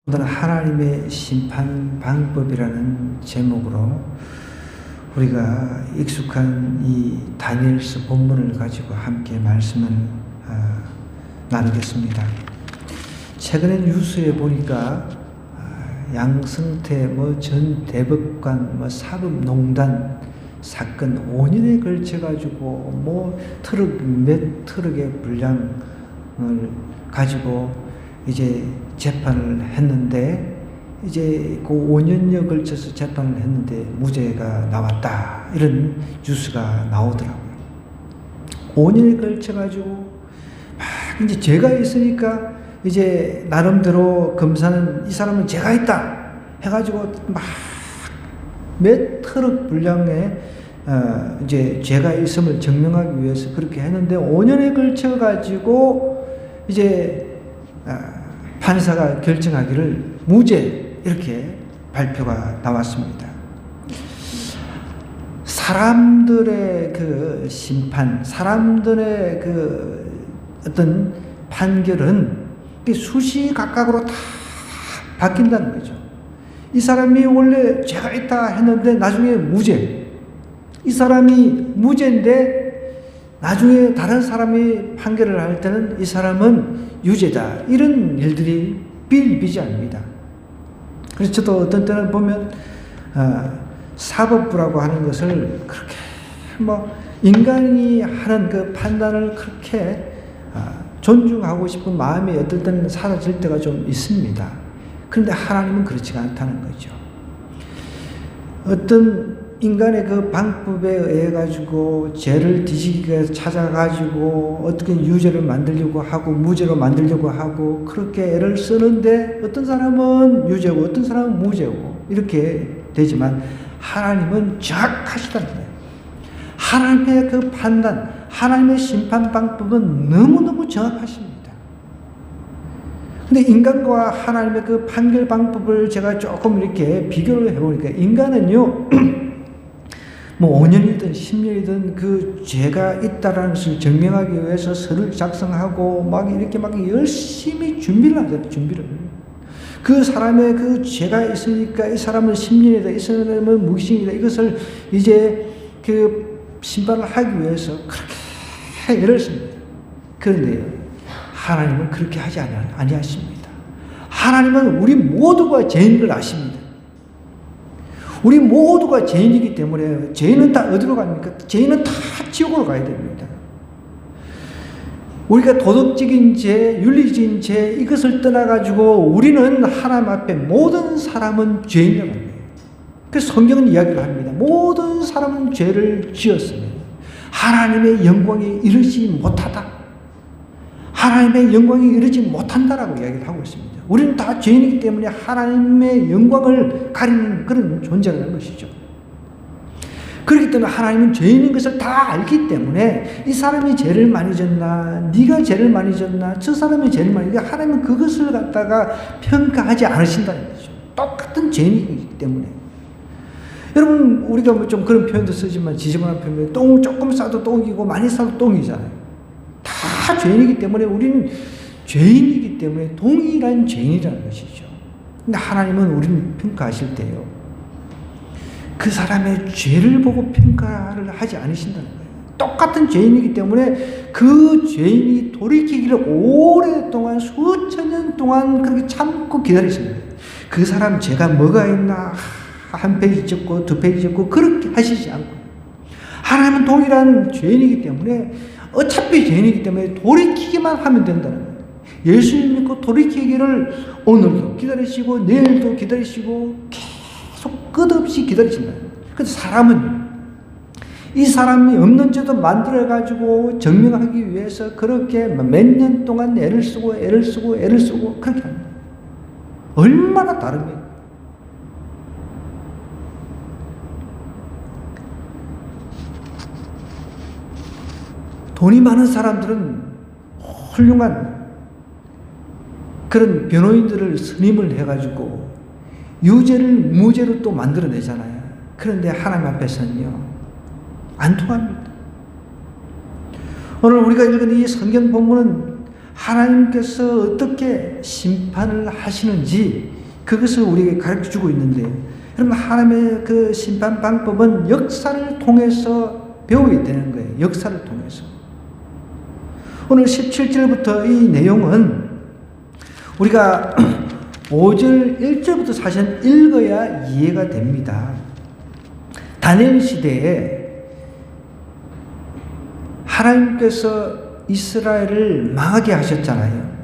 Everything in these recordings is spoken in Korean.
오늘은 하나님의 심판 방법이라는 제목으로 우리가 익숙한 이 다니엘서 본문을 가지고 함께 말씀을 나누겠습니다. 최근에 뉴스에 보니까 양승태 전 대법관 사법농단 사건 5년에 걸쳐 가지고 몇 트럭의 분량을 가지고 이제 재판을 했는데, 이제 그 5년여 걸쳐서 재판을 했는데 무죄가 나왔다, 이런 뉴스가 나오더라고요. 5년에 걸쳐가지고 막 이제 죄가 있으니까 이제 나름대로 검사는 이 사람은 죄가 있다 해가지고 막 몇 트럭 분량의 이제 죄가 있음을 증명하기 위해서 그렇게 했는데, 5년에 걸쳐가지고 이제 판사가 결정하기를 무죄, 이렇게 발표가 나왔습니다. 사람들의 그 심판, 사람들의 그 어떤 판결은 수시각각으로 다 바뀐다는 거죠. 이 사람이 원래 죄가 있다 했는데 나중에 무죄, 이 사람이 무죄인데 나중에 다른 사람이 판결을 할 때는 이 사람은 유죄다, 이런 일들이 비일비재합니다. 그래서 저도 어떤 때는 보면 사법부라고 하는 것을 그렇게 인간이 하는 그 판단을 그렇게 존중하고 싶은 마음이 어떨 때는 사라질 때가 좀 있습니다. 그런데 하나님은 그렇지가 않다는 거죠. 어떤 인간의 그 방법에 의해 가지고 죄를 뒤지기 위해서 찾아가지고 어떻게 유죄를 만들려고 하고 무죄로 만들려고 하고 그렇게 애를 쓰는데, 어떤 사람은 유죄고 어떤 사람은 무죄고 이렇게 되지만 하나님은 정확하시다는 거예요. 하나님의 그 판단, 하나님의 심판 방법은 너무너무 정확하십니다. 근데 인간과 하나님의 그 판결 방법을 제가 조금 이렇게 비교를 해보니까, 인간은요 5년이든 10년이든 그 죄가 있다라는 것을 증명하기 위해서 서류를 작성하고 이렇게 열심히 준비를 하잖아요. 준비를. 그 사람의 그 죄가 있으니까 이 사람은 10년이다, 이 사람은 무기징이다, 이것을 이제 그 심판을 하기 위해서 그렇게 애를 씁니다. 그런데요, 하나님은 그렇게 하지 아니하십니다. 하나님은 우리 모두가 죄인 걸 아십니다. 우리 모두가 죄인이기 때문에 죄인은 다 어디로 갑니까? 죄인은 다 지옥으로 가야 됩니다. 우리가 도덕적인 죄, 윤리적인 죄, 이것을 떠나가지고 우리는 하나님 앞에 모든 사람은 죄인이라고 합니다. 그래서 성경은 이야기를 합니다. 모든 사람은 죄를 지었으면 하나님의 영광에 이르지 못하다, 하나님의 영광에 이르지 못한다라고 이야기를 하고 있습니다. 우리는 다 죄인이기 때문에 하나님의 영광을 가리는 그런 존재라는 것이죠. 그렇기 때문에 하나님은 죄인인 것을 다 알기 때문에 이 사람이 죄를 많이 졌나, 네가 죄를 많이 졌나, 저 사람이 죄를 많이 졌나, 하나님은 그것을 갖다가 평가하지 않으신다는 거죠. 똑같은 죄인이기 때문에. 여러분, 우리가 좀 그런 표현도 쓰지만 지저분한 표현이, 똥 조금 싸도 똥이고 많이 싸도 똥이잖아요. 다 죄인이기 때문에 우리는 죄인이기 때문에 동일한 죄인이라는 것이죠. 근데 하나님은 우리를 평가하실 때요, 그 사람의 죄를 보고 평가를 하지 않으신다는 거예요. 똑같은 죄인이기 때문에 그 죄인이 돌이키기를 오랫동안, 수천 년 동안 그렇게 참고 기다리시는 거예요. 그 사람 죄가 뭐가 있나, 한 페이지 적고 두 페이지 적고 그렇게 하시지 않고, 하나님은 동일한 죄인이기 때문에 어차피 죄인이기 때문에 돌이키기만 하면 된다는 거예요. 예수님 믿고 돌이키기를 오늘도 기다리시고 내일도 기다리시고 계속 끝없이 기다리신다. 그런데 사람은요, 이 사람이 없는 죄도 만들어가지고 증명하기 위해서 그렇게 몇 년 동안 애를 쓰고 그렇게 합니다. 얼마나 다릅니까? 돈이 많은 사람들은 훌륭한 그런 변호인들을 선임을 해가지고 유죄를 무죄로 또 만들어내잖아요. 그런데 하나님 앞에서는요, 안 통합니다. 오늘 우리가 읽은 이 성경 본문은 하나님께서 어떻게 심판을 하시는지 그것을 우리에게 가르쳐주고 있는데, 여러분, 하나님의 그 심판 방법은 역사를 통해서 배워야 되는 거예요. 역사를 통해서. 오늘 17절부터 이 내용은 우리가 5절, 1절부터 사실 읽어야 이해가 됩니다. 다니엘 시대에 하나님께서 이스라엘을 망하게 하셨잖아요.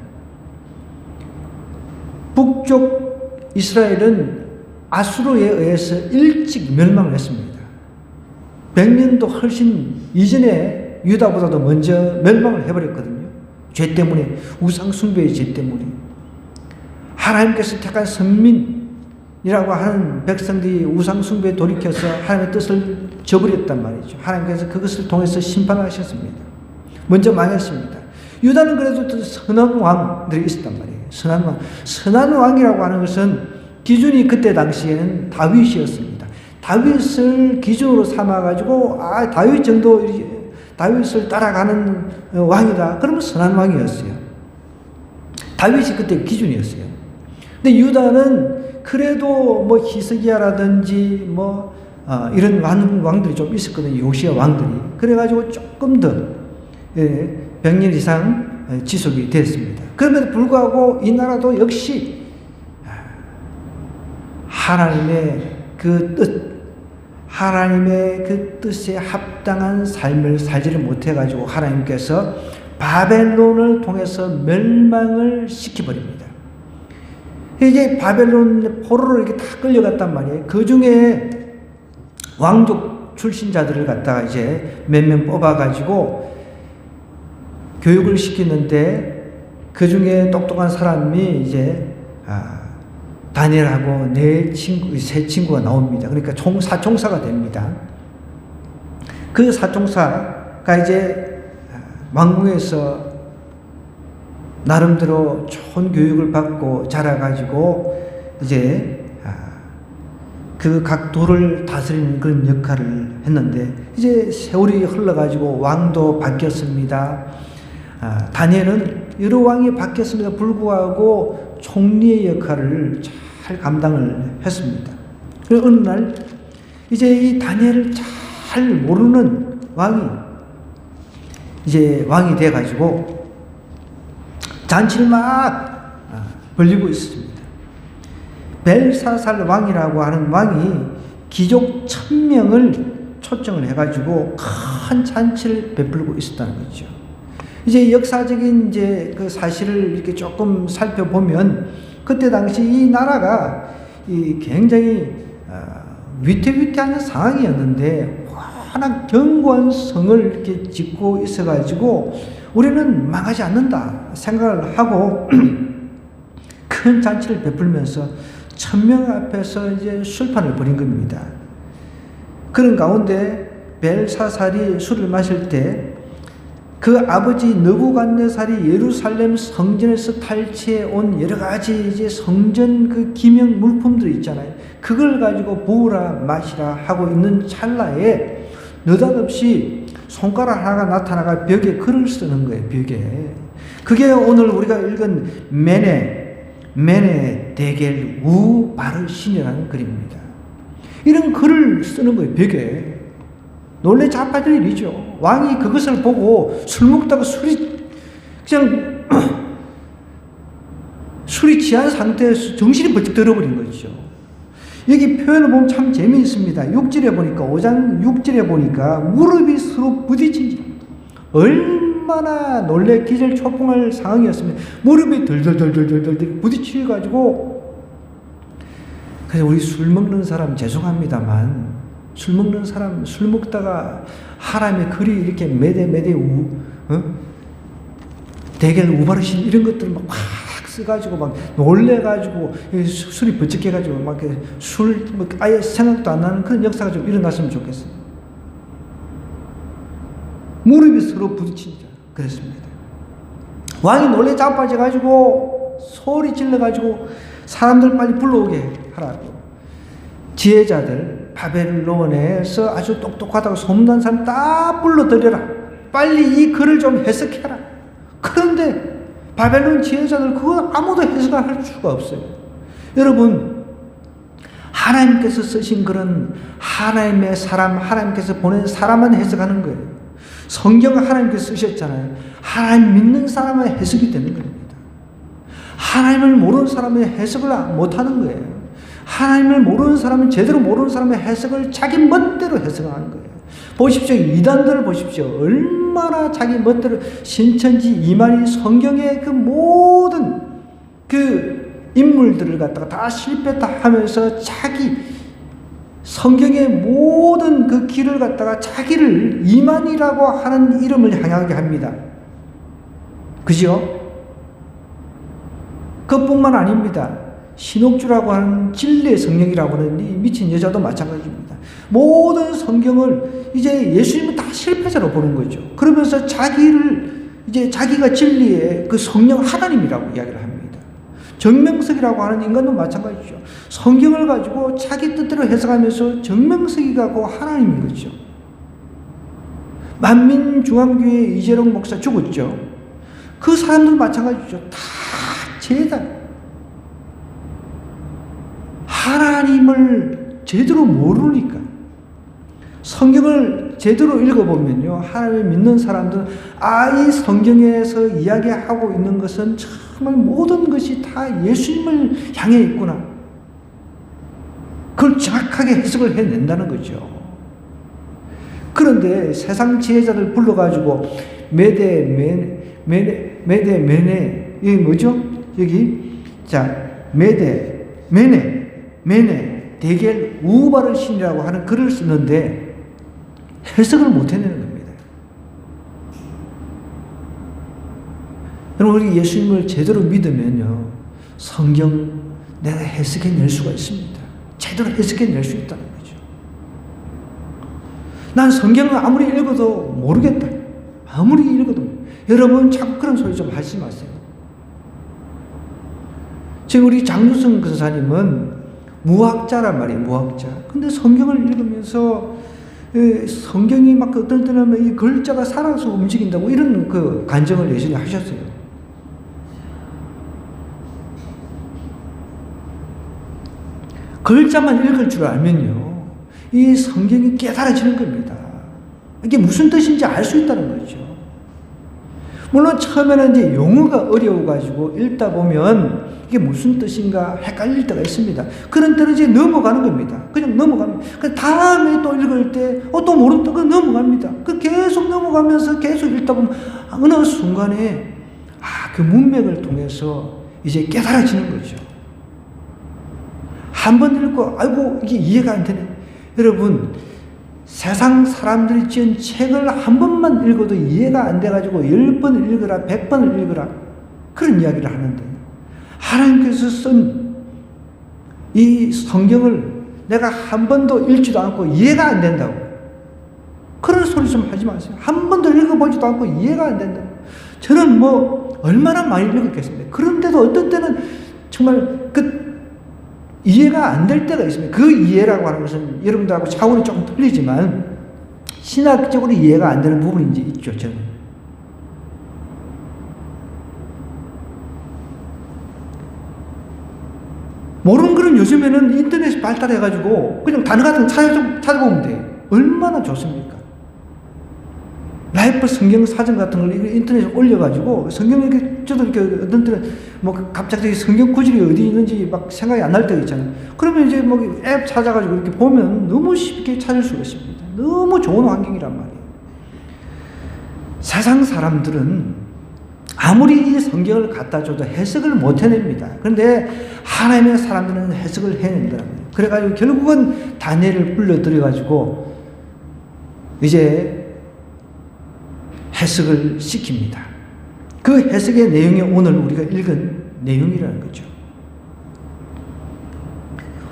북쪽 이스라엘은 아수르에 의해서 일찍 멸망을 했습니다. 100년도 훨씬 이전에 유다보다도 먼저 멸망을 해버렸거든요. 죄 때문에, 우상숭배의 죄 때문에. 하나님께서 택한 선민이라고 하는 백성들이 우상숭배에 돌이켜서 하나님의 뜻을 저버렸단 말이죠. 하나님께서 그것을 통해서 심판을 하셨습니다. 먼저 망했습니다. 유다는 그래도 또 선한 왕들이 있었단 말이에요. 선한 왕. 선한 왕이라고 하는 것은 기준이 그때 당시에는 다윗이었습니다. 다윗을 기준으로 삼아가지고, 다윗 정도, 다윗을 따라가는 왕이다. 그러면 선한 왕이었어요. 다윗이 그때 기준이었어요. 근데 유다는 그래도 뭐 히스기야라든지 이런 왕들이 좀 있었거든요. 요시야 왕들이. 그래가지고 조금 더 100년 이상 지속이 됐습니다. 그럼에도 불구하고 이 나라도 역시 하나님의 그 뜻에 합당한 삶을 살지를 못해가지고 하나님께서 바벨론을 통해서 멸망을 시켜버립니다. 이게 바벨론 포로로 이렇게 다 끌려갔단 말이에요. 그 중에 왕족 출신자들을 갖다가 이제 몇 명 뽑아가지고 교육을 시키는데, 그 중에 똑똑한 사람이 이제 다니엘하고 세 친구가 나옵니다. 그러니까 사총사가 됩니다. 그 사총사가 이제 왕궁에서 나름대로 좋은 교육을 받고 자라가지고 이제 그 각 도를 다스리는 그런 역할을 했는데, 이제 세월이 흘러가지고 왕도 바뀌었습니다. 다니엘은 여러 왕이 바뀌었음에도 불구하고 총리의 역할을 잘 감당을 했습니다. 그래서 어느 날 이제 이 다니엘을 잘 모르는 왕이 이제 왕이 돼가지고 잔치를 막 벌리고 있습니다. 벨사살 왕이라고 하는 왕이 귀족 1000명을 초청을 해가지고 큰 잔치를 베풀고 있었다는 거죠. 이제 역사적인 이제 그 사실을 이렇게 조금 살펴보면, 그때 당시 이 나라가 굉장히 위태위태한 상황이었는데, 워낙 견고한 성을 이렇게 짓고 있어가지고 우리는 망하지 않는다 생각을 하고 큰 잔치를 베풀면서 1000명 앞에서 이제 술판을 벌인 겁니다. 그런 가운데 벨사살이 술을 마실 때 그 아버지 느부갓네살이 예루살렘 성전에서 탈취해 온 여러 가지 이제 성전 그 기명 물품들이 있잖아요. 그걸 가지고 부으라 마시라 하고 있는 찰나에 느닷없이 손가락 하나가 나타나가 벽에 글을 쓰는 거예요. 벽에. 그게 오늘 우리가 읽은 메네 데겔 우 바르신이라는 글입니다. 이런 글을 쓰는 거예요. 벽에. 놀래 자빠질 일이죠. 왕이 그것을 보고 술 먹다가 술이 취한 상태에서 정신이 번쩍 들어버린 거죠. 여기 표현을 보면 참 재미있습니다. 6절에 보니까, 5장 6절에 보니까 무릎이 서로 부딪힌, 얼마나 놀래 기절초풍할 상황이었으면 무릎이 덜덜덜덜덜 부딪혀가지고. 그래서 우리 술 먹는 사람 죄송합니다만, 술 먹는 사람, 술 먹다가 하람의 글이 이렇게 매대 대결 우바르신 이런 것들 막 써가지고 막 놀래가지고 술이 번쩍해가지고 막 술 아예 생각도 안 나는 그런 역사가 좀 일어났으면 좋겠어요. 무릎이 서로 부딪힌다. 그랬습니다. 왕이 놀래 자빠져가지고 소리 질러가지고 사람들 빨리 불러오게 하라고. 지혜자들, 바벨론에서 아주 똑똑하다고 소문난 사람 다 불러들여라. 빨리 이 글을 좀 해석해라. 그런데 바벨론 지혜자들 그거 아무도 해석할 수가 없어요. 여러분, 하나님께서 쓰신 그런 하나님의 사람, 하나님께서 보낸 사람만 해석하는 거예요. 성경을 하나님께서 쓰셨잖아요. 하나님 믿는 사람의 해석이 되는 겁니다. 하나님을 모르는 사람의 해석을 못하는 거예요. 하나님을 모르는 사람은 제대로 모르는 사람의 해석을 자기 멋대로 해석하는 거예요. 보십시오. 이단들을 보십시오. 얼마나 자기 멋대로 신천지, 이만희, 성경의 그 모든 그 인물들을 갖다가 다 실패다 하면서 자기 성경의 모든 그 길을 갖다가 자기를 이만희라고 하는 이름을 향하게 합니다. 그죠? 그것뿐만 아닙니다. 신옥주라고 하는 진리의 성령이라고 하는 이 미친 여자도 마찬가지입니다. 모든 성경을 이제 예수님은 다 실패자로 보는 거죠. 그러면서 자기를 이제 자기가 진리의 그 성령 하나님이라고 이야기를 합니다. 정명석이라고 하는 인간도 마찬가지죠. 성경을 가지고 자기 뜻대로 해석하면서 정명석이가 그 하나님인 거죠. 만민중앙교회 이재롱 목사 죽었죠. 그 사람들 마찬가지죠. 다 죄다. 하나님을 제대로 모르니까. 성경을 제대로 읽어보면요, 하나님을 믿는 사람들은 이 성경에서 이야기하고 있는 것은 정말 모든 것이 다 예수님을 향해 있구나. 그걸 정확하게 해석을 해낸다는 거죠. 그런데 세상 지혜자들 불러가지고 메데 메네 이게 뭐죠? 여기 메네 대겔 우바를 신이라고 하는 글을 쓰는데 해석을 못 해내는 겁니다. 여러분, 우리 예수님을 제대로 믿으면요, 성경 내가 해석해낼 수가 있습니다. 제대로 해석해낼 수 있다는 거죠. 난 성경을 아무리 읽어도 모르겠다. 아무리 읽어도. 여러분, 자꾸 그런 소리 좀 하지 마세요. 지금 우리 장유성 근사님은 무학자란 말이에요. 무학자. 근데 성경을 읽으면서 성경이 막 어떨 때는 이 글자가 살아서 움직인다고 이런 그 간증을 예전에 하셨어요. 글자만 읽을 줄 알면요, 이 성경이 깨달아지는 겁니다. 이게 무슨 뜻인지 알 수 있다는 거죠. 물론 처음에는 이제 용어가 어려워가지고 읽다 보면 이게 무슨 뜻인가 헷갈릴 때가 있습니다. 그런 때는 이제 넘어가는 겁니다. 그냥 넘어갑니다. 그 다음에 또 읽을 때, 또 모르는 또 넘어갑니다. 그 계속 넘어가면서 계속 읽다 보면 어느 순간에, 그 문맥을 통해서 이제 깨달아지는 거죠. 한 번 읽고, 아이고, 이게 이해가 안 되네. 여러분, 세상 사람들이 지은 책을 한 번만 읽어도 이해가 안 돼가지고 10번을 읽어라, 100번을 읽어라. 그런 이야기를 하는데, 하나님께서 쓴 이 성경을 내가 한 번도 읽지도 않고 이해가 안 된다고. 그런 소리 좀 하지 마세요. 한 번도 읽어보지도 않고 이해가 안 된다고. 저는 얼마나 많이 읽었겠습니까? 그런데도 어떤 때는 정말 이해가 안 될 때가 있습니다. 그 이해라고 하는 것은 여러분들하고 차원이 조금 틀리지만 신학적으로 이해가 안 되는 부분이 이제 있죠, 저는. 모르는 글은 요즘에는 인터넷이 발달해가지고 그냥 단어 같은 거 찾아보면 돼요. 얼마나 좋습니까? 라이프 성경 사전 같은 걸 인터넷에 올려가지고 성경 저도 이렇게 어떤 때는 갑자기 성경 구절이 어디 있는지 막 생각이 안 날 때가 있잖아요. 그러면 이제 앱 찾아가지고 이렇게 보면 너무 쉽게 찾을 수가 있습니다. 너무 좋은 환경이란 말이에요. 세상 사람들은 아무리 이 성경을 갖다 줘도 해석을 못 해냅니다. 그런데 하나님의 사람들은 해석을 해낸다고요. 그래가지고 결국은 다니엘을 불러들여가지고 이제 해석을 시킵니다. 그 해석의 내용이 오늘 우리가 읽은 내용이라는 거죠.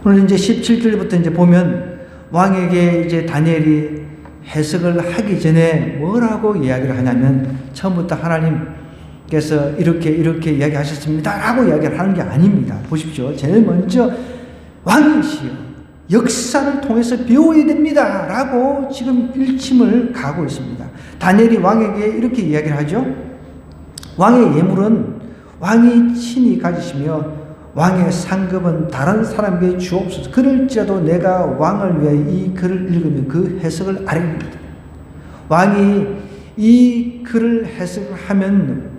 오늘 이제 17절부터 이제 보면 왕에게 이제 다니엘이 해석을 하기 전에 뭐라고 이야기를 하냐면, 처음부터 하나님께서 이렇게 이야기하셨습니다 라고 이야기를 하는 게 아닙니다. 보십시오. 제일 먼저 왕이시여 역사를 통해서 배워야 됩니다 라고 지금 일침을 가고 있습니다. 다니엘이 왕에게 이렇게 이야기를 하죠. 왕의 예물은 왕이 친히 가지시며 왕의 상급은 다른 사람에게 주옵소서. 그럴지라도 내가 왕을 위하여 이 글을 읽으면 그 해석을 아뢰입니다. 왕이 이 글을 해석하면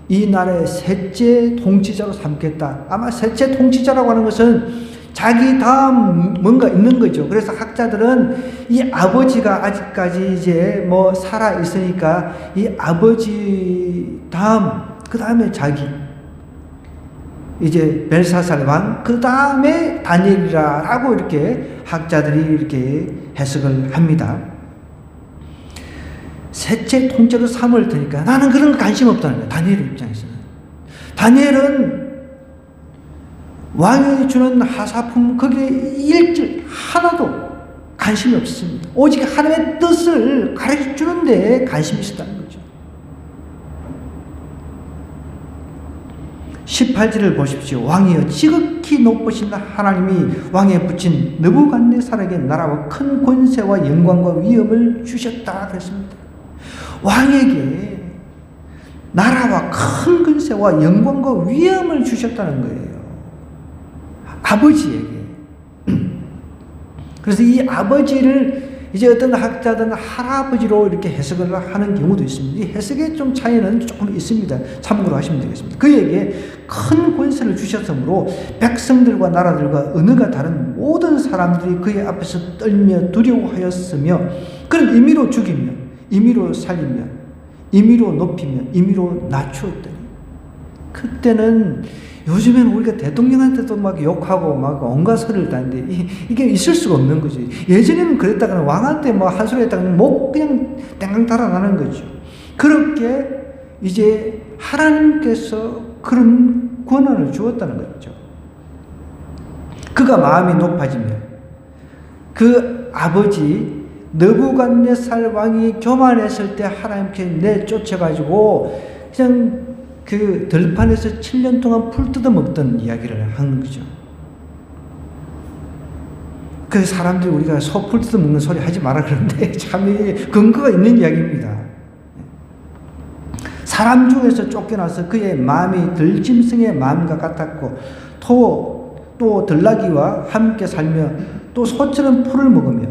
이 나라의 셋째 통치자로 삼겠다. 아마 셋째 통치자라고 하는 것은 자기 다음 뭔가 있는 거죠. 그래서 학자들은 이 아버지가 아직까지 이제 뭐 살아 있으니까 이 아버지 다음, 그 다음에 자기, 이제 벨사살 왕, 그 다음에 다니엘이라고 이렇게 학자들이 이렇게 해석을 합니다. 셋째 통째로 삼을 테니까 나는 그런 거 관심 없다는 거예요. 다니엘 입장에서는. 다니엘은 왕이 주는 하사품 거기에 일절 하나도 관심이 없습니다. 오직 하나님의 뜻을 가르쳐주는 데 관심이 있었다는 거죠. 18절을 보십시오. 왕이여 지극히 높으신 하나님이 왕에 붙인 느부갓네살에게 나라와 큰 권세와 영광과 위엄을 주셨다 그랬습니다. 왕에게 나라와 큰 권세와 영광과 위엄을 주셨다는 거예요. 아버지에게. 그래서 이 아버지를 이제 어떤 학자들은 할아버지로 이렇게 해석을 하는 경우도 있습니다. 이 해석의 좀 차이는 조금 있습니다. 참고로 하시면 되겠습니다. 그에게 큰 권세를 주셨으므로 백성들과 나라들과 언어가 다른 모든 사람들이 그의 앞에서 떨며 두려워하였으며 그런 임의로 죽이며 임의로 살리며 임의로 높이며 임의로 낮추었더니 그때는 요즘에는 우리가 대통령한테도 막 욕하고 막 온갖 소리를 다는데 이게 있을 수가 없는 거지. 예전에는 그랬다가는 왕한테 뭐 한 소리 했다가는 목 그냥 땡강 달아나는 거죠. 그렇게 이제 하나님께서 그런 권한을 주었다는 거죠. 그가 마음이 높아지며 그 아버지 느부갓네살 왕이 교만했을 때 하나님께 내쫓아가지고 그냥 그 들판에서 7년 동안 풀 뜯어 먹던 이야기를 하는 거죠. 그 사람들이 우리가 소 풀 뜯어 먹는 소리 하지 마라 그러는데 참 근거가 있는 이야기입니다. 사람 중에서 쫓겨나서 그의 마음이 들짐승의 마음과 같았고 또 들나귀와 함께 살며 또 소처럼 풀을 먹으며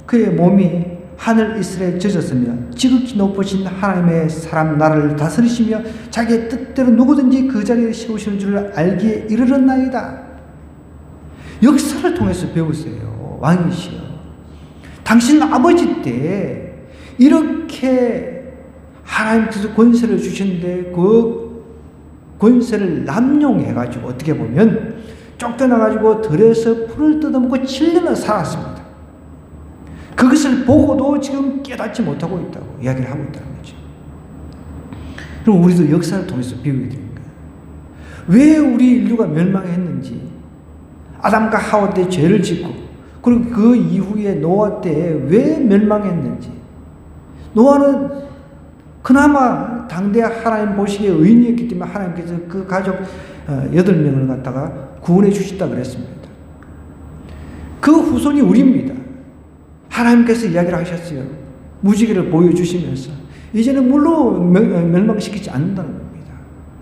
그의 몸이 하늘 이슬에 젖었으며 지극히 높으신 하나님의 사람 나라를 다스리시며 자기의 뜻대로 누구든지 그 자리에 세우시는 줄을 알기에 이르렀나이다. 역사를 통해서 배우세요. 왕이시여. 당신 아버지 때 이렇게 하나님께서 권세를 주셨는데 그 권세를 남용해가지고 어떻게 보면 쫓겨나가지고 들에서 풀을 뜯어먹고 7년을 살았습니다. 그것을 보고도 지금 깨닫지 못하고 있다고 이야기를 하고 있다는 거죠. 그럼 우리도 역사를 통해서 배우게 되는 거예요. 왜 우리 인류가 멸망했는지, 아담과 하와 때 죄를 짓고, 그리고 그 이후에 노아 때 왜 멸망했는지, 노아는 그나마 당대 하나님 보시기에 의인이었기 때문에 하나님께서 그 가족 8명을 갖다가 구원해 주셨다 그랬습니다. 그 후손이 우리입니다. 하나님께서 이야기를 하셨어요. 무지개를 보여주시면서 이제는 물로 멸망시키지 않는다는 겁니다.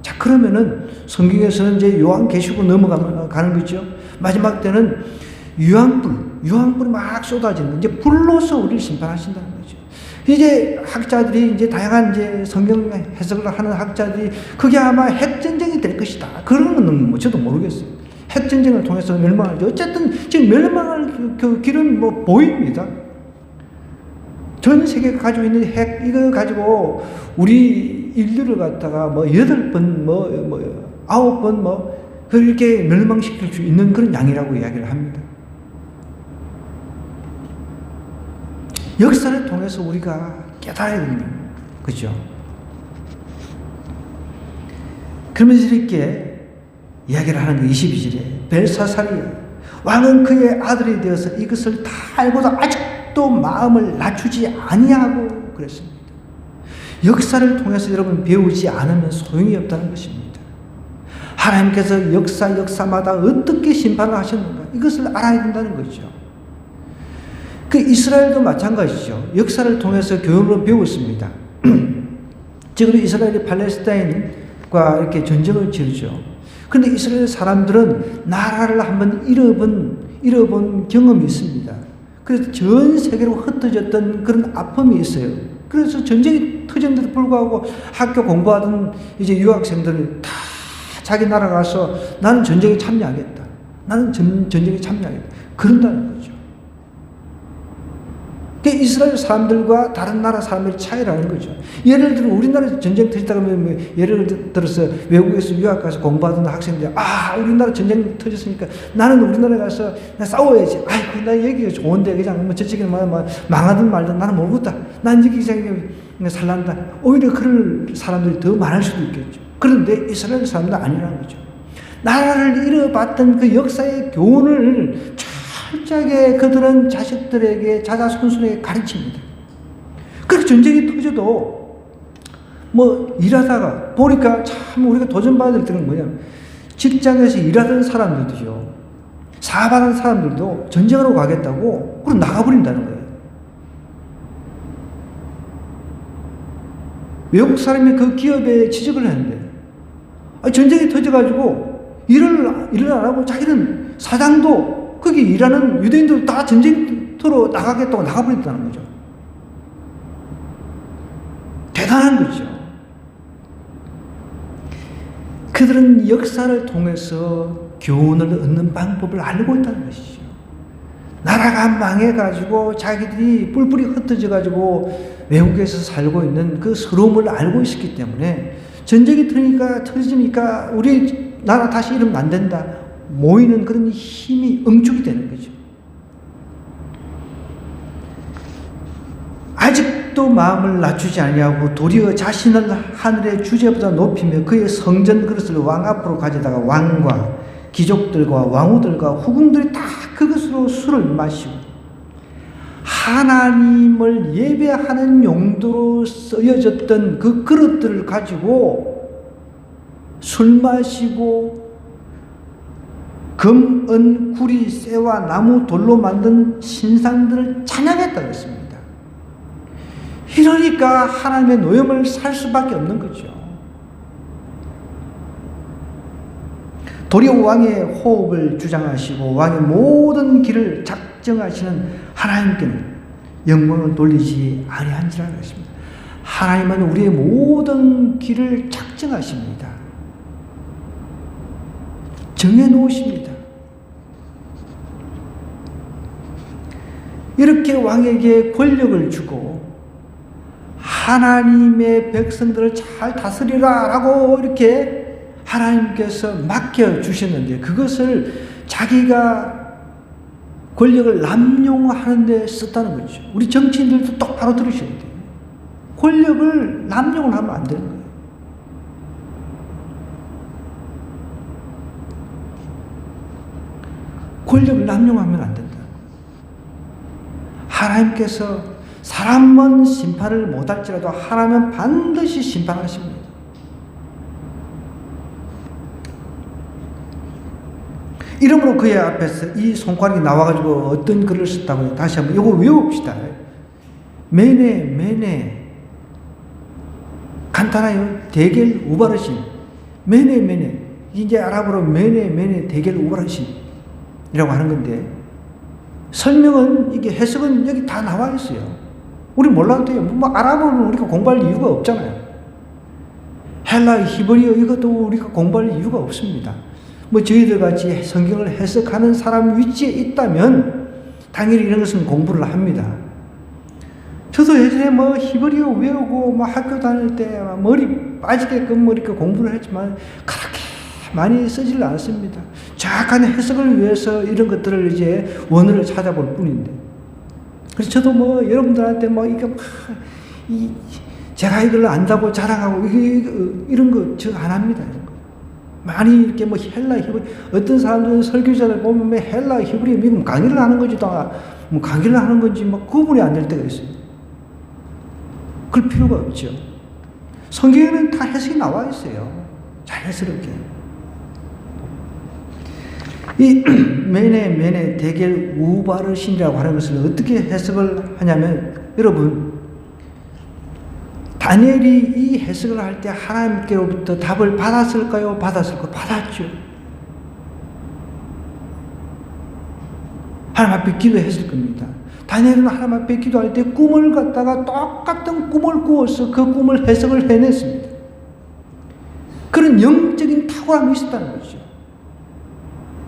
자, 그러면은 성경에서는 이제 요한계시록 넘어가는 거죠. 마지막 때는 유황불이 막 쏟아지는 거. 이제 불로서 우리를 심판하신다는 거죠. 이제 학자들이 이제 다양한 이제 성경 해석을 하는 학자들이 그게 아마 핵전쟁이 될 것이다. 그런 건 뭐 저도 모르겠어요. 핵전쟁을 통해서 멸망하죠. 어쨌든 지금 멸망할 그 길은 뭐 보입니다. 전 세계가 가지고 있는 핵, 이거 가지고 우리 인류를 갖다가 뭐 8번, 9번, 그렇게 멸망시킬 수 있는 그런 양이라고 이야기를 합니다. 역사를 통해서 우리가 깨달아야 되는 거죠. 그러면서 이렇게 이야기를 하는 거 22절에 벨사살이여 왕은 그의 아들이 되어서 이것을 다 알고도 아직도 마음을 낮추지 아니하고 그랬습니다. 역사를 통해서 여러분 배우지 않으면 소용이 없다는 것입니다. 하나님께서 역사마다 어떻게 심판을 하셨는가 이것을 알아야 된다는 거죠. 그 이스라엘도 마찬가지죠. 역사를 통해서 교훈으로 배웠습니다. 지금 이스라엘이 팔레스타인 이렇게 전쟁을 치르죠. 그런데 이스라엘 사람들은 나라를 한번 잃어본 경험이 있습니다. 그래서 전 세계로 흩어졌던 그런 아픔이 있어요. 그래서 전쟁이 터졌는데도 불구하고 학교 공부하던 이제 유학생들은 다 자기 나라 가서 나는 전쟁에 참여하겠다. 나는 전쟁에 참여하겠다. 그런다는 거죠. 그게 이스라엘 사람들과 다른 나라 사람들의 차이라는 거죠. 예를 들어 우리나라에서 전쟁 터졌다 그러면 예를 들어서 외국에서 유학 가서 공부하던 학생들 우리나라 전쟁 터졌으니까 나는 우리나라에 가서 나 싸워야지. 아이고 나 여기가 좋은데 그냥 뭐 저쪽에 망하든 말든 나는 모르겠다. 난 여기 그냥 살란다. 오히려 그럴 사람들이 더 많을 수도 있겠죠. 그런데 이스라엘 사람들은 아니라는 거죠. 나라를 잃어봤던 그 역사의 교훈을 철저하게 그들은 자식들에게 자자손손에게 가르칩니다. 그렇게 전쟁이 터져도 일하다가 보니까 참 우리가 도전받아야 될 때는 뭐냐면 직장에서 일하던 사람들도요, 사업하는 사람들도 전쟁으로 가겠다고 그럼 나가버린다는 거예요. 외국 사람이 그 기업에 취직을 했는데 전쟁이 터져가지고 일을 안 하고 자기는 사장도 거기 일하는 유대인들 다 전쟁터로 나가겠다고 나가버렸다는 거죠. 대단한 거죠. 그들은 역사를 통해서 교훈을 얻는 방법을 알고 있다는 것이죠. 나라가 망해가지고 자기들이 뿔뿔이 흩어져가지고 외국에서 살고 있는 그 서러움을 알고 있었기 때문에 전쟁이 터지니까 우리 나라 다시 이러면 안 된다. 모이는 그런 힘이 응축이 되는 거죠. 아직도 마음을 낮추지 아니하고 도리어 자신을 하늘의 주제보다 높이며 그의 성전 그릇을 왕 앞으로 가져다가 왕과 귀족들과 왕후들과 후궁들이 다 그것으로 술을 마시고 하나님을 예배하는 용도로 쓰여졌던 그 그릇들을 가지고 술 마시고 금, 은, 구리, 쇠와 나무, 돌로 만든 신상들을 찬양했다고 했습니다. 이러니까 하나님의 노염을 살 수밖에 없는 거죠. 도리어 왕의 호흡을 주장하시고 왕의 모든 길을 작정하시는 하나님께는 영광을 돌리지 아니한지라 그랬습니다. 하나님은 우리의 모든 길을 작정하십니다. 정해놓으십니다. 이렇게 왕에게 권력을 주고 하나님의 백성들을 잘 다스리라 라고 이렇게 하나님께서 맡겨주셨는데 그것을 자기가 권력을 남용하는 데 썼다는 거죠. 우리 정치인들도 똑바로 들으셔야 돼요. 권력을 남용을 하면 안 되는 거예요. 권력을 남용하면 안 된다. 하나님께서 사람은 심판을 못할지라도 하나님은 반드시 심판하십니다. 이러므로 그의 앞에서 이 손가락이 나와가지고 어떤 글을 썼다고요? 다시 한번 이거 외웁시다. 메네 간단해요. 대겔 우바르신 메네 이제 아랍어로 메네 대겔 우바르신 이라고 하는 건데 설명은 이게 해석은 여기 다 나와 있어요. 우리 몰라도 돼요. 아랍어는 우리가 공부할 이유가 없잖아요. 헬라, 히브리어 이것도 우리가 공부할 이유가 없습니다. 저희들 같이 성경을 해석하는 사람 위치에 있다면 당연히 이런 것은 공부를 합니다. 저도 예전에 히브리어 외우고 학교 다닐 때 머리 빠지게끔 이렇게 공부를 했지만 그렇게 많이 쓰지를 않습니다. 정확한 해석을 위해서 이런 것들을 이제 원어를 찾아볼 뿐인데. 그래서 저도 여러분들한테 제가 이걸 안다고 자랑하고 이런 거 저 안 합니다. 많이 이렇게 헬라, 히브리, 어떤 사람들은 설교자들 보면 헬라, 히브리, 미국 강의를 하는 건지 강의를 하는 건지 구분이 안 될 때가 있어요. 그럴 필요가 없죠. 성경에는 다 해석이 나와 있어요. 자연스럽게. 이 메네 대겔 우바르신이라고 하는 것을 어떻게 해석을 하냐면 여러분 다니엘이 이 해석을 할 때 하나님께로부터 답을 받았을까요? 받았을까요? 받았죠. 하나님 앞에 기도했을 겁니다. 다니엘은 하나님 앞에 기도할 때 꿈을 갖다가 똑같은 꿈을 꾸어서 그 꿈을 해석을 해냈습니다. 그런 영적인 탁월함이 있었다는 거죠.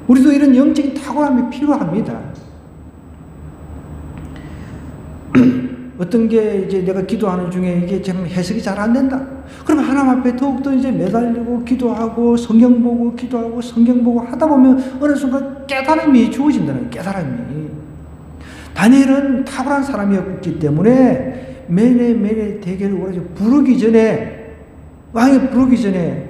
우리도 이런 영적인 탁월함이 필요합니다. 어떤 게 이제 내가 기도하는 중에 이게 좀 해석이 잘 안 된다. 그러면 하나님 앞에 더욱더 이제 매달리고 기도하고 성경 보고 기도하고 성경 보고 하다 보면 어느 순간 깨달음이 주어진다는 깨달음이. 다니엘은 탁월한 사람이었기 때문에 메네 대결을 오라지 부르기 전에 왕이 부르기 전에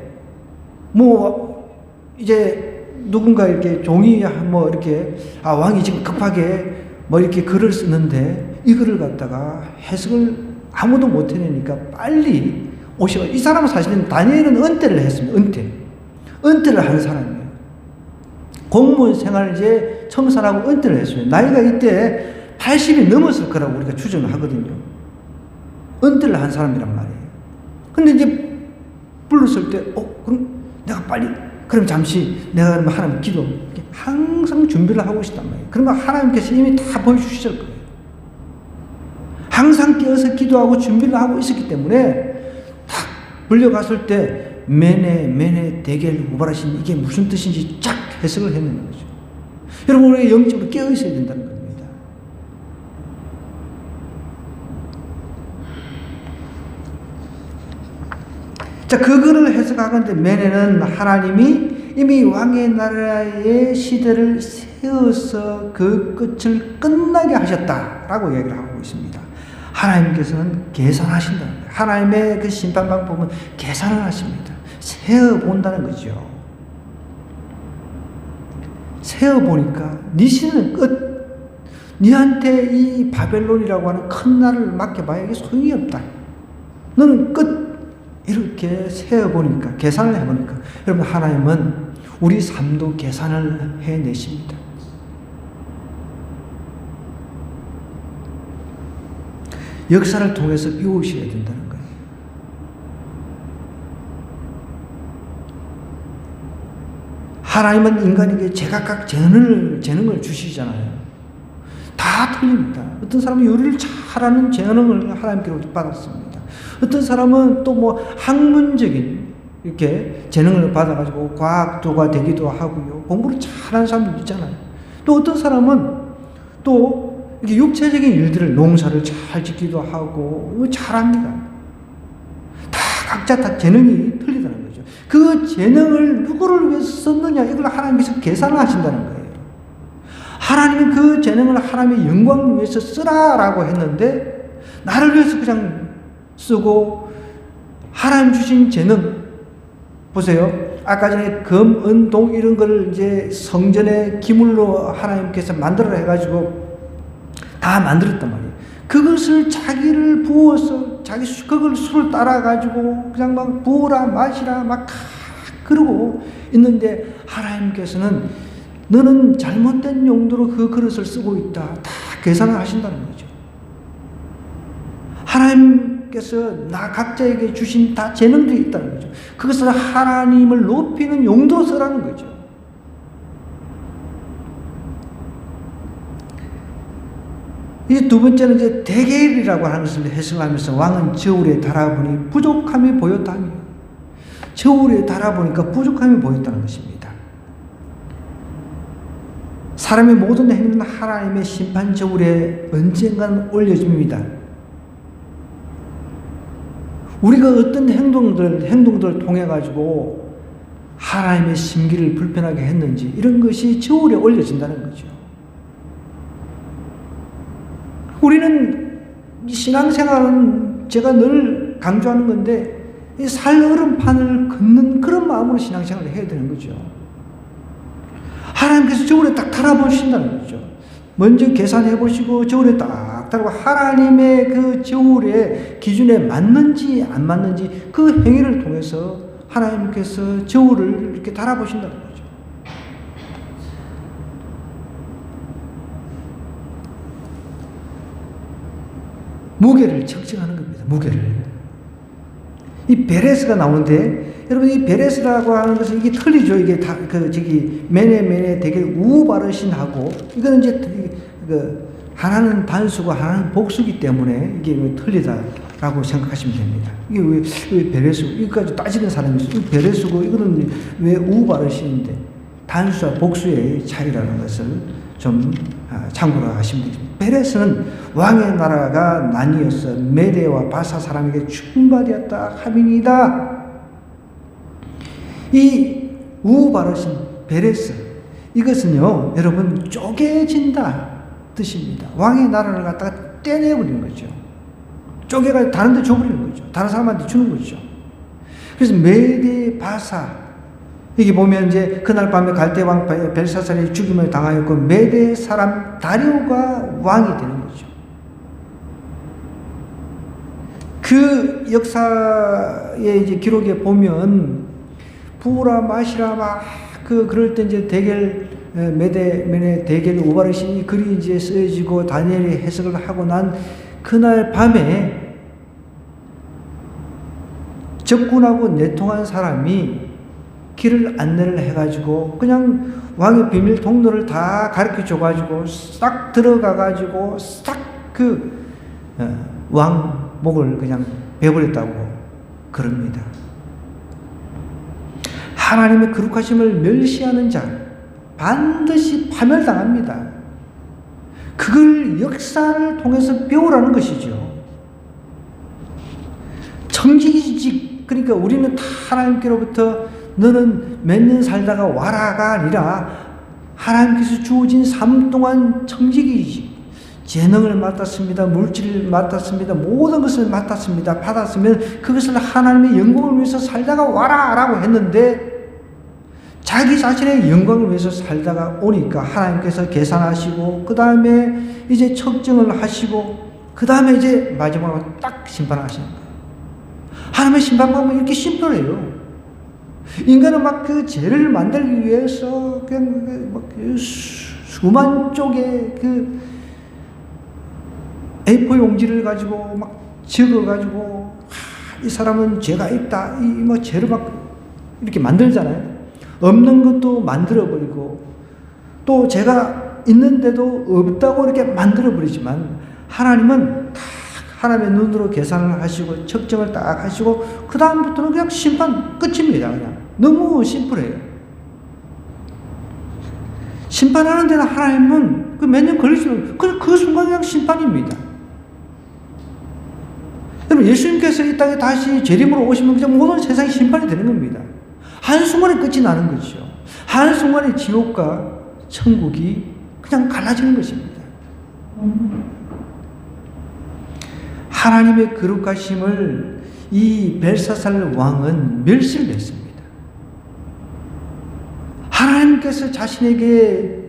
뭐 이제 누군가 이렇게 종이 뭐 이렇게 왕이 지금 급하게 뭐 이렇게 글을 쓰는데 이 글을 갖다가 해석을 아무도 못 해내니까 빨리 오셔. 이 사람은 사실은 다니엘은 은퇴를 했습니다. 은퇴를 한 사람이에요. 공무원 생활을 이제 청산하고 은퇴를 했어요. 나이가 이때 80이 넘었을 거라고 우리가 추정을 하거든요. 은퇴를 한 사람이란 말이에요. 근데 이제 불렀을 때, 그럼 내가 빨리, 그럼 잠시 내가 그러면 하나님 기도, 항상 준비를 하고 있단 말이에요. 그러면 하나님께서 이미 다 보여주실 거예요. 항상 깨어서 기도하고 준비를 하고 있었기 때문에 탁 불려갔을 때 메네 대겔 우바라신 이게 무슨 뜻인지 쫙 해석을 해내는 거죠. 여러분 우리가 영적으로 깨어 있어야 된다는 겁니다. 자, 그거를 해석하건대 메네는 하나님이 이미 왕의 나라의 시대를 세워서 그 끝을 끝나게 하셨다라고 얘기를 하고 있습니다. 하나님께서는 계산하신다는 거예요. 하나님의 그 심판 방법은 계산을 하십니다. 세어본다는 거죠. 세어보니까 네 시대는 끝. 네한테 이 바벨론이라고 하는 큰 나라를 맡겨봐야 이게 소용이 없다. 너는 끝. 이렇게 세어보니까, 계산을 해보니까 여러분 하나님은 우리 삶도 계산을 해내십니다. 역사를 통해서 배우셔야 된다는 거예요. 하나님은 인간에게 제각각 재능을 주시잖아요. 다 틀립니다. 어떤 사람은 요리를 잘하는 재능을 하나님께로부터 받았습니다. 어떤 사람은 또 뭐 학문적인 이렇게 재능을 받아가지고 과학도가 되기도 하고요. 공부를 잘하는 사람도 있잖아요. 또 어떤 사람은 또 이렇게 육체적인 일들을 농사를 잘 짓기도 하고 잘합니다. 다 각자 다 재능이 틀리다는 거죠. 그 재능을 누구를 위해서 썼느냐 이걸 하나님께서 계산을 하신다는 거예요. 하나님은 그 재능을 하나님의 영광을 위해서 쓰라라고 했는데 나를 위해서 그냥 쓰고 하나님 주신 재능 보세요. 아까 전에 금, 은, 동 이런 걸 이제 성전의 기물로 하나님께서 만들어 해가지고 다 만들었단 말이에요. 그것을 자기를 부어서 그걸 술을 따라가지고 그냥 막 부어라 마시라 막 그러고 있는데 하나님께서는 너는 잘못된 용도로 그 그릇을 쓰고 있다. 다 계산을 하신다는 거죠. 하나님께서 나 각자에게 주신 다 재능들이 있다는 거죠. 그것을 하나님을 높이는 용도로 쓰라는 거죠. 이제 두 번째는 이제 대계일이라고 하는 것을 해석하면서 왕은 저울에 달아보니 부족함이 보였다며. 저울에 달아보니까 부족함이 보였다는 것입니다. 사람의 모든 행위는 하나님의 심판 저울에 언젠가는 올려집니다. 우리가 어떤 행동들을 통해 가지고 하나님의 심기를 불편하게 했는지 이런 것이 저울에 올려진다는 거죠. 우리는 신앙생활은 제가 늘 강조하는 건데 이 살얼음판을 걷는 그런 마음으로 신앙생활을 해야 되는 거죠. 하나님께서 저울에 딱 달아보신다는 거죠. 먼저 계산해 보시고 저울에 딱 달고 하나님의 그 저울의 기준에 맞는지 안 맞는지 그 행위를 통해서 하나님께서 저울을 이렇게 달아보신다는 거죠. 무게를 측정하는 겁니다. 무게를. 이 베레스가 나오는데, 여러분 이 베레스라고 하는 것은 이게 틀리죠. 이게 다 메네 대개 우바르신하고, 이거는 이제 하나는 단수고 하나는 복수기 때문에 이게 틀리다라고 생각하시면 됩니다. 이게 왜 베레스, 이거까지 따지는 사람이 있어요. 베레스고 이거는 왜 우바르신인데, 단수와 복수의 차이라는 것을 좀 참고로 하시면 되겠습니다. 베레스는 왕의 나라가 나뉘어서 메대와 바사 사람에게 충바되었다 함이니이다. 이 우바르신 베레스, 이것은요 여러분 쪼개진다 뜻입니다. 왕의 나라를 갖다가 떼내버리는 거죠. 쪼개가 다른 데 줘버리는 거죠. 다른 사람한테 주는 거죠. 그래서 메대 바사, 여기 보면 이제 그날 밤에 갈대 왕 벨사살이 죽임을 당하였고 메대 사람 다리오가 왕이 되는 거죠. 그 역사의 이제 기록에 보면 부라 마시라 막 그럴 때 이제 메네 대겔 우바르신이 글이 이제 쓰여지고 다니엘이 해석을 하고 난 그날 밤에 적군하고 내통한 사람이 길을 안내를 해가지고 그냥 왕의 비밀 통로를 다 가르쳐 줘가지고 싹 들어가가지고 싹 왕 목을 그냥 베버렸다고 그럽니다. 하나님의 거룩하심을 멸시하는 자 반드시 파멸당합니다. 그걸 역사를 통해서 배우라는 것이죠. 청지기직, 그러니까 우리는 다 하나님께로부터 너는 몇 년 살다가 와라가 아니라 하나님께서 주어진 삶 동안 청지기직, 재능을 맡았습니다. 물질을 맡았습니다. 모든 것을 맡았습니다. 받았으면 그것을 하나님의 영광을 위해서 살다가 와라라고 했는데 자기 자신의 영광을 위해서 살다가 오니까 하나님께서 계산하시고 그 다음에 이제 측정을 하시고 그 다음에 이제 마지막으로 딱 심판하시는 거예요. 하나님의 심판 방법이 이렇게 심플해요. 인간은 막 그 죄를 만들기 위해서 그냥 막 수만 쪽의 그 A4 용지를 가지고 막 적어가지고 이 사람은 죄가 있다, 이 뭐 죄를 막 이렇게 만들잖아요. 없는 것도 만들어버리고 또 죄가 있는데도 없다고 이렇게 만들어버리지만 하나님은 다 하나님의 눈으로 계산을 하시고 측정을 딱 하시고 그 다음부터는 그냥 심판 끝입니다. 그냥 너무 심플해요. 심판하는 데는 하나님은 그 몇 년 걸리시면 그 순간 그냥 심판입니다. 여러분 예수님께서 이 땅에 다시 재림으로 오시면 그냥 모든 세상이 심판이 되는 겁니다. 한순간에 끝이 나는 거죠. 한순간에 지옥과 천국이 그냥 갈라지는 것입니다. 하나님의 거룩하심을 이 벨사살 왕은 멸시를 했습니다. 하나님께서 자신에게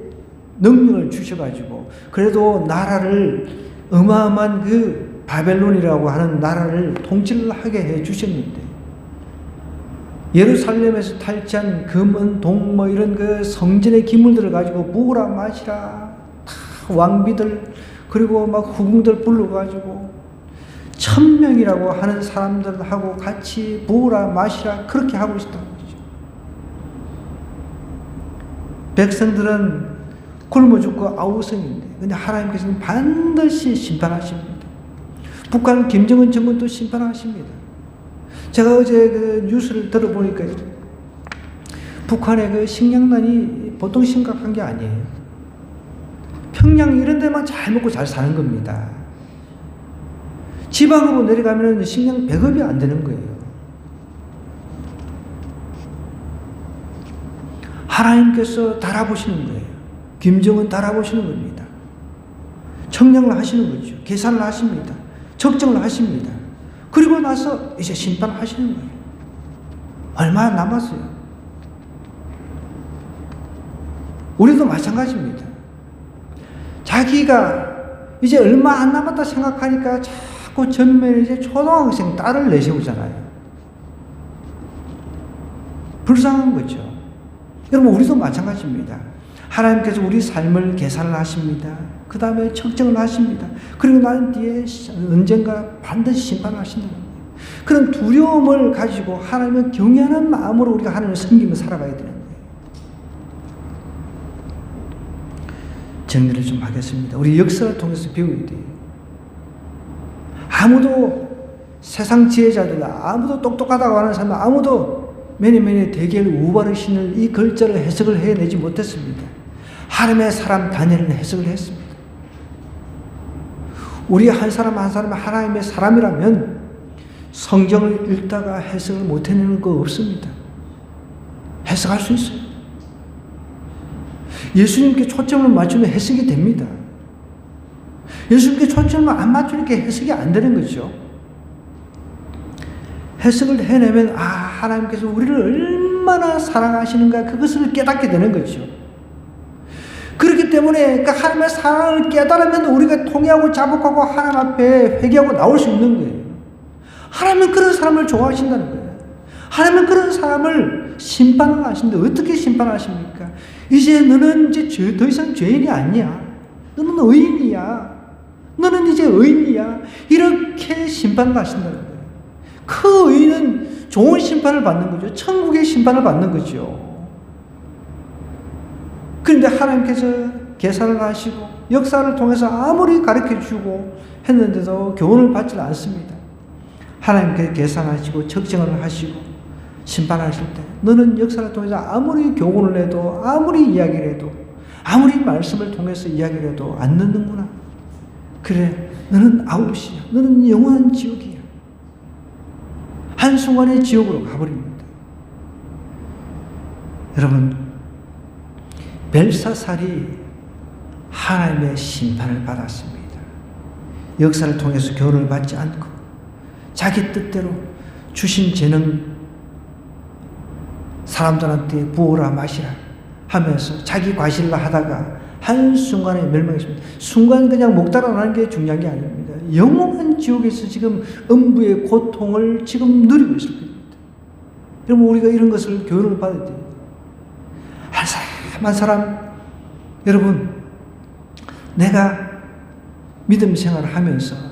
능력을 주셔가지고 그래도 나라를 어마어마한 그 바벨론이라고 하는 나라를 통치를 하게 해 주셨는데 예루살렘에서 탈취한 금, 동, 뭐 이런 그 성전의 기물들을 가지고 부으라 마시라 다 왕비들 그리고 막 후궁들 불러가지고 1000명이라고 하는 사람들하고 같이 부으라 마시라 그렇게 하고 있었던 거죠. 백성들은 굶어 죽고 아우성인데 근데 하나님께서는 반드시 심판하십니다. 북한 김정은 정권도 심판하십니다. 제가 어제 그 뉴스를 들어보니까 북한의 그 식량난이 보통 심각한 게 아니에요. 평양 이런 데만 잘 먹고 잘 사는 겁니다. 지방으로 내려가면 식량 배급이 안 되는 거예요. 하나님께서 달아보시는 거예요. 김정은 달아보시는 겁니다. 청량을 하시는 거죠. 계산을 하십니다. 적정을 하십니다. 그리고 나서 이제 심판하시는 거예요. 얼마 남았어요? 우리도 마찬가지입니다. 자기가 이제 얼마 안 남았다 생각하니까 자꾸 전면에 이제 초등학생 딸을 내세우잖아요. 불쌍한 거죠. 여러분, 우리도 마찬가지입니다. 하나님께서 우리 삶을 계산을 하십니다. 그 다음에 측정을 하십니다. 그리고 난 뒤에 언젠가 반드시 심판하신다는 거예요. 그런 두려움을 가지고 하나님을 경외하는 마음으로 우리가 하나님을 섬기며 살아가야 되는 거예요. 정리를 좀 하겠습니다. 우리 역사를 통해서 배워야 돼요. 아무도 세상 지혜자들, 아무도 똑똑하다고 하는 사람, 아무도 매니매니 대결 우발을 신을 이 글자를 해석을 해내지 못했습니다. 하나님의 사람 다니엘은 해석을 했습니다. 우리 한 사람 한 사람이 하나님의 사람이라면 성경을 읽다가 해석을 못해내는 거 없습니다. 해석할 수 있어요. 예수님께 초점을 맞추면 해석이 됩니다. 예수님께 초점을 안 맞추니까 해석이 안 되는 거죠. 해석을 해내면 하나님께서 우리를 얼마나 사랑하시는가 그것을 깨닫게 되는 거죠. 그렇기 때문에 그 하나님의 사랑을 깨달으면 우리가 통회하고 자복하고 하나님 앞에 회개하고 나올 수 있는 거예요. 하나님은 그런 사람을 좋아하신다는 거예요. 하나님은 그런 사람을 심판을 하신다. 어떻게 심판하십니까? 이제 너는 이제 더 이상 죄인이 아니야. 너는 의인이야. 너는 이제 의인이야. 이렇게 심판을 하신다는 거예요. 그 의인은 좋은 심판을 받는 거죠. 천국의 심판을 받는 거죠. 그런데 하나님께서 계산을 하시고 역사를 통해서 아무리 가르쳐주고 했는데도 교훈을 받지 않습니다. 하나님께서 계산하시고 측정을 하시고 심판하실 때 너는 역사를 통해서 아무리 교훈을 해도 아무리 이야기를 해도 아무리 말씀을 통해서 이야기를 해도 안 듣는구나. 그래, 너는 아웃이야. 너는 영원한 지옥이야. 한순간에 지옥으로 가버립니다. 여러분, 벨사살이 하나님의 심판을 받았습니다. 역사를 통해서 교훈을 받지 않고 자기 뜻대로 주신 재능 사람들한테 부어라 마시라 하면서 자기 과실라 하다가 한순간에 멸망했습니다. 순간 그냥 목 달아나는 게 중요한 게 아닙니다. 영원한 지옥에서 지금 음부의 고통을 지금 누리고 있을 겁니다. 여러분, 우리가 이런 것을 교훈을 받아야 돼요. 한 사람 한 사람, 여러분, 내가 믿음 생활을 하면서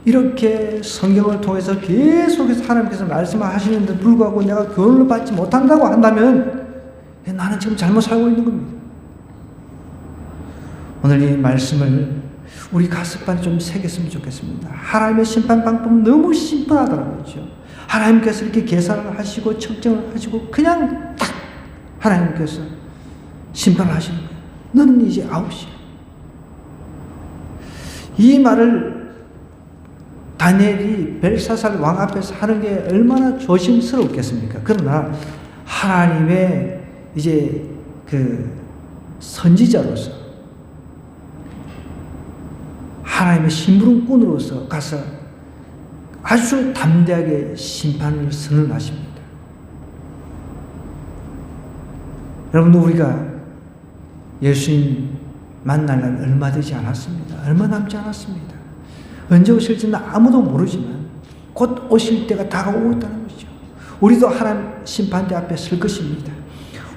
이렇게 성경을 통해서 계속해서 하나님께서 말씀하시는데 불구하고 내가 교훈을 받지 못한다고 한다면 나는 지금 잘못 살고 있는 겁니다. 오늘 이 말씀을 우리 가슴판에 좀 새겼으면 좋겠습니다. 하나님의 심판 방법은 너무 심플하다는 거죠. 하나님께서 이렇게 계산을 하시고 측정을 하시고 그냥 딱 하나님께서 심판을 하시는 거예요. 너는 이제 아웃이야. 이 말을 다니엘이 벨사살 왕 앞에서 하는 게 얼마나 조심스럽겠습니까? 그러나 하나님의 이제 그 선지자로서 하나님의 심부름꾼으로서 가서 아주 담대하게 심판을 선언하십니다. 여러분, 우리가 예수님 만날 날 얼마 되지 않았습니다. 얼마 남지 않았습니다. 언제 오실지는 아무도 모르지만 곧 오실 때가 다가오고 있다는 것이죠. 우리도 하나님 심판대 앞에 설 것입니다.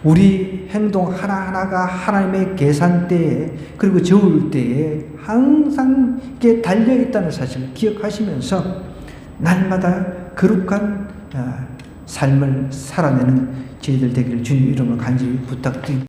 우리 행동 하나하나가 하나님의 계산대에 그리고 저울 때에 항상 이렇게 달려있다는 사실을 기억하시면서 날마다 거룩한 삶을 살아내는 저희들 되기를 주님 이름으로 간절히 부탁드립니다.